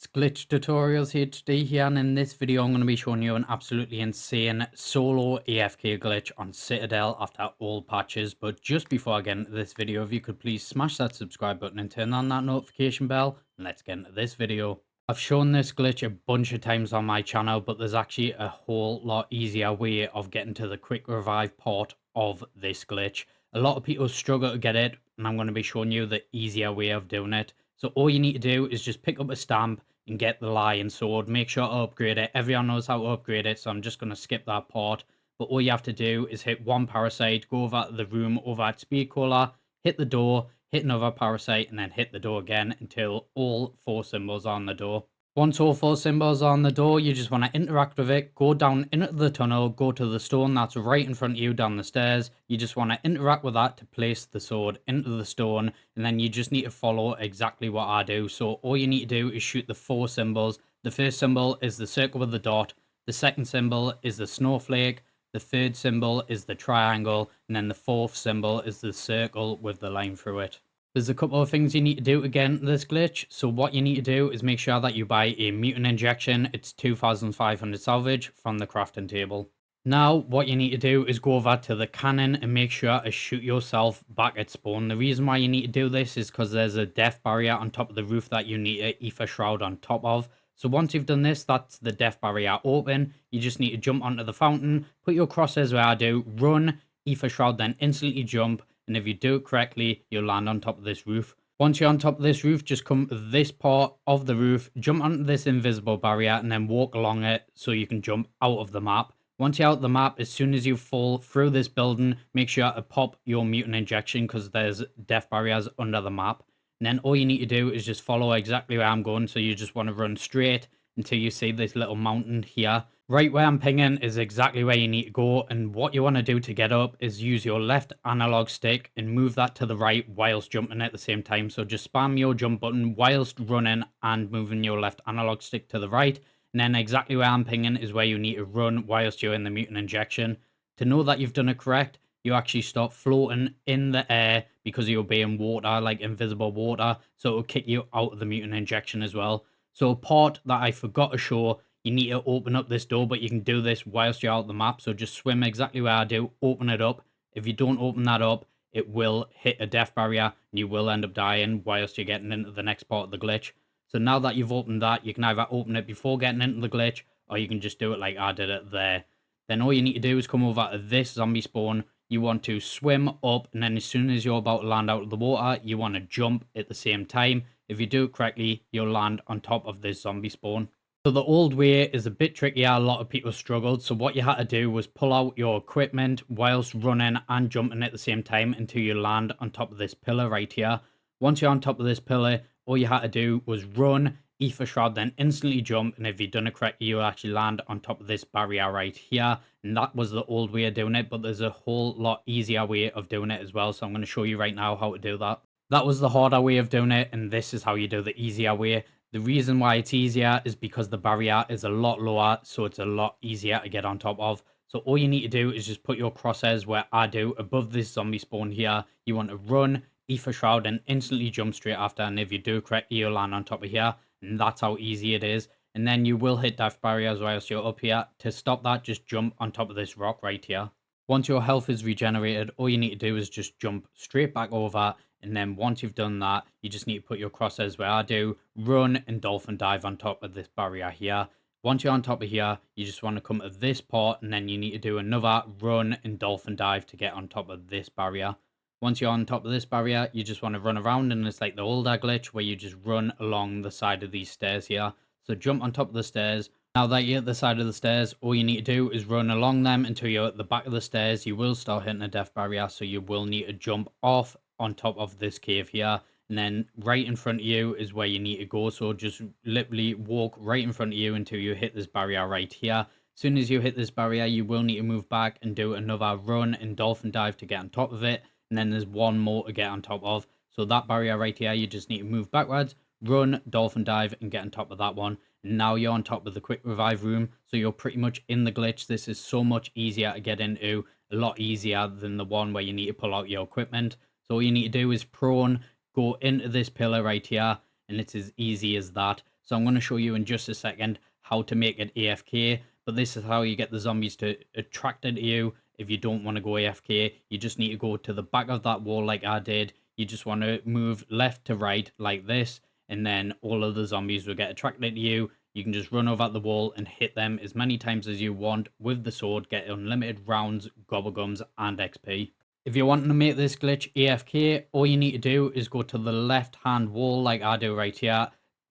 It's Glitch Tutorials HD here, and in this video I'm going to be showing you an absolutely insane solo AFK glitch on Citadel after all patches. But just before I get into this video, if you could please smash that subscribe button and turn on that notification bell, and let's get into this video. I've shown this glitch a bunch of times on my channel, but there's actually a whole lot easier way of getting to the quick revive part of this glitch. A lot of people struggle to get it, and I'm going to be showing you the easier way of doing it. So all you need to do is just pick up a stamp and get the lion sword. Make sure to upgrade it. Everyone knows how to upgrade it, so I'm just going to skip that part. But all you have to do is hit one parasite, go over to the room over at speed cola, hit the door, hit another parasite, and then hit the door again until all four symbols are on the door. Once all four symbols are on the door, you just want to interact with it, go down into the tunnel, go to the stone that's right in front of you down the stairs. You just want to interact with that to place the sword into the stone, and then you just need to follow exactly what I do. So all you need to do is shoot the four symbols. The first symbol is the circle with the dot, the second symbol is the snowflake, the third symbol is the triangle, and then the fourth symbol is the circle with the line through it. There's a couple of things you need to do to get into this glitch. So what you need to do is make sure that you buy a mutant injection. It's 2,500 salvage from the crafting table. Now what you need to do is go over to the cannon and make sure to shoot yourself back at spawn. The reason why you need to do this is because there's a death barrier on top of the roof that you need an Aether Shroud on top of. So once you've done this, that's the death barrier open. You just need to jump onto the fountain, put your crosshairs where I do, run, Aether Shroud, then instantly jump. And if you do it correctly, you'll land on top of this roof. Once you're on top of this roof, just come to this part of the roof, jump onto this invisible barrier, and then walk along it so you can jump out of the map. Once you're out of the map, as soon as you fall through this building, make sure to pop your mutant injection because there's death barriers under the map. And then all you need to do is just follow exactly where I'm going. So you just want to run straight until you see this little mountain here. Right where I'm pinging is exactly where you need to go, and what you want to do to get up is use your left analog stick and move that to the right whilst jumping at the same time. So just spam your jump button whilst running and moving your left analog stick to the right, and then exactly where I'm pinging is where you need to run whilst you're in the mutant injection. To know that you've done it correct, you actually start floating in the air because you're being water, like invisible water, so it'll kick you out of the mutant injection as well. So a part that I forgot to show, you need to open up this door, but you can do this whilst you're out the map. So just swim exactly where I do, open it up. If you don't open that up, it will hit a death barrier and you will end up dying whilst you're getting into the next part of the glitch. So now that you've opened that, you can either open it before getting into the glitch, or you can just do it like I did it there. Then all you need to do is come over to this zombie spawn. You want to swim up, and then as soon as you're about to land out of the water, you want to jump at the same time. If you do it correctly, you'll land on top of this zombie spawn. So the old way is a bit trickier. A lot of people struggled. So what you had to do was pull out your equipment whilst running and jumping at the same time until you land on top of this pillar right here. Once you're on top of this pillar, all you had to do was run, Aether Shroud, then instantly jump. And if you've done it correctly, you'll actually land on top of this barrier right here. And that was the old way of doing it. But there's a whole lot easier way of doing it as well. So I'm going to show you right now how to do that. That was the harder way of doing it. And this is how you do the easier way. The reason why it's easier is because the barrier is a lot lower, so it's a lot easier to get on top of. So all you need to do is just put your crosshairs where I do, above this zombie spawn here. You want to run, Aether Shroud, and instantly jump straight after. And if you do correctly, you'll land on top of here. And that's how easy it is. And then you will hit death barriers whilst you're up here. To stop that, just jump on top of this rock right here. Once your health is regenerated, all you need to do is just jump straight back over. And then once you've done that, you just need to put your crosshairs where I do, run and dolphin dive on top of this barrier here. Once you're on top of here, you just want to come to this part, and then you need to do another run and dolphin dive to get on top of this barrier. Once you're on top of this barrier, you just want to run around, and it's like the older glitch where you just run along the side of these stairs here. So jump on top of the stairs. Now that you're at the side of the stairs, all you need to do is run along them until you're at the back of the stairs. You will start hitting a death barrier, so you will need to jump off on top of this cave here, and then right in front of you is where you need to go. So just literally walk right in front of you until you hit this barrier right here. As soon as you hit this barrier, you will need to move back and do another run and dolphin dive to get on top of it, and then there's one more to get on top of. So that barrier right here, you just need to move backwards, run, dolphin dive, and get on top of that one. And now you're on top of the quick revive room, so you're pretty much in the glitch. This is so much easier to get into, a lot easier than the one where you need to pull out your equipment. So all you need to do is prone, go into this pillar right here, and it's as easy as that. So I'm going to show you in just a second how to make it AFK, but this is how you get the zombies to attract to you. If you don't want to go AFK, you just need to go to the back of that wall like I did. You just want to move left to right like this, and then all of the zombies will get attracted to you. You can just run over the wall and hit them as many times as you want with the sword, get unlimited rounds, gobblegums, and XP. If you're wanting to make this glitch AFK, all you need to do is go to the left hand wall like I do right here,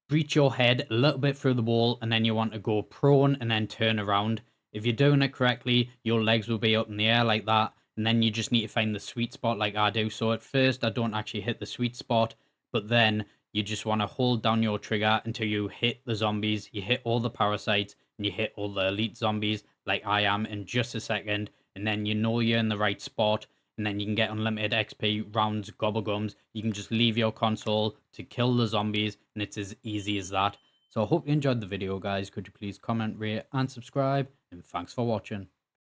reach your head a little bit through the wall, and then you want to go prone and then turn around. If you're doing it correctly, your legs will be up in the air like that, and then you just need to find the sweet spot like I do. So at first I don't actually hit the sweet spot, but then you just want to hold down your trigger until you hit the zombies, you hit all the parasites, and you hit all the elite zombies like I am in just a second, and then you know you're in the right spot, and then you can get unlimited XP, rounds, gobblegums. You can just leave your console to kill the zombies, and it's as easy as that. So I hope you enjoyed the video, guys. Could you please comment, rate, and subscribe, and thanks for watching.